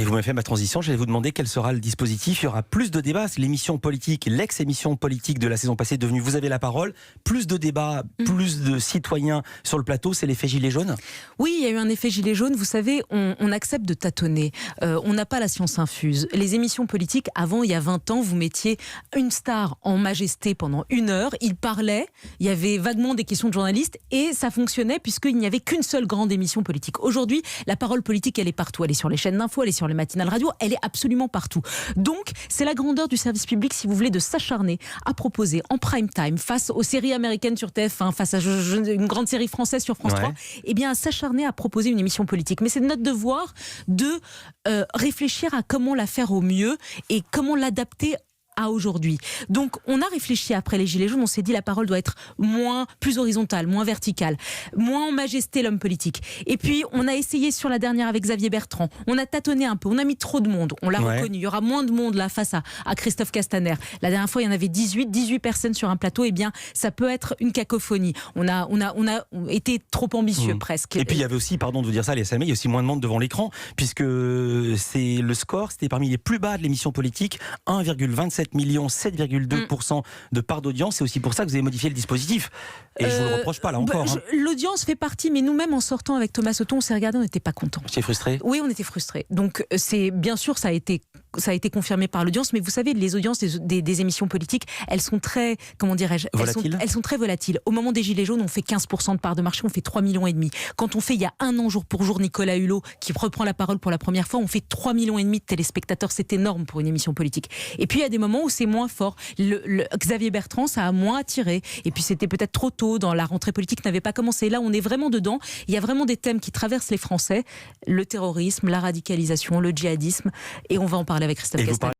Et vous m'avez fait ma transition, j'allais vous demander quel sera le dispositif. Il y aura plus de débats. L'émission politique, l'ex-émission politique de la saison passée est devenue Vous avez la parole. Plus de débats, plus de citoyens sur le plateau, c'est l'effet gilet jaune? Oui, il y a eu un effet gilet jaune. Vous savez, on accepte de tâtonner. On n'a pas la science infuse. Les émissions politiques, avant, il y a 20 ans, vous mettiez une star en majesté pendant 1 heure. Il parlait, il y avait vaguement des questions de journalistes et ça fonctionnait puisqu'il n'y avait qu'une seule grande émission politique. Aujourd'hui, la parole politique, elle est partout. Elle est sur les chaînes d'infos, elle est sur les matinales radio, elle est absolument partout. Donc, c'est la grandeur du service public, si vous voulez, de s'acharner à proposer en prime time, face aux séries américaines sur TF1, face à une grande série française sur France 3, eh bien, à s'acharner à proposer une émission politique. Mais c'est notre devoir de réfléchir à comment la faire au mieux et comment l'adapter à aujourd'hui. Donc on a réfléchi après les Gilets jaunes, on s'est dit la parole doit être plus horizontale, moins verticale, moins en majesté l'homme politique. Et puis on a essayé sur la dernière avec Xavier Bertrand, on a tâtonné un peu, on a mis trop de monde, on l'a reconnu, il y aura moins de monde là face à Christophe Castaner. La dernière fois il y en avait 18 personnes sur un plateau, eh bien ça peut être une cacophonie. On a été trop ambitieux presque. Et puis il y avait aussi, pardon de vous dire ça, les SAME, il y a aussi moins de monde devant l'écran, puisque c'est le score, c'était parmi les plus bas de l'émission politique, 1,27 millions, 7,2% de part d'audience. C'est aussi pour ça que vous avez modifié le dispositif. Et je ne vous le reproche pas là encore. L'audience fait partie, mais nous-mêmes en sortant avec Thomas Sauton, on s'est regardé, on n'était pas contents. Vous étiez frustré? Oui, on était frustrés. Donc c'est bien sûr, ça a été confirmé par l'audience, mais vous savez, les audiences des émissions politiques, elles sont très, comment dirais-je, elles sont très volatiles. Au moment des Gilets jaunes, on fait 15% de part de marché, on fait 3,5 millions. Quand on fait, il y a 1 an jour pour jour, Nicolas Hulot, qui reprend la parole pour la première fois, on fait 3,5 millions de téléspectateurs. C'est énorme pour une émission politique. Et puis il y a des moments où c'est moins fort. Xavier Bertrand, ça a moins attiré. Et puis c'était peut-être trop tôt, dans la rentrée politique n'avait pas commencé. Là, on est vraiment dedans. Il y a vraiment des thèmes qui traversent les Français. Le terrorisme, la radicalisation, le djihadisme. Et on va en parler avec Christophe Castaner.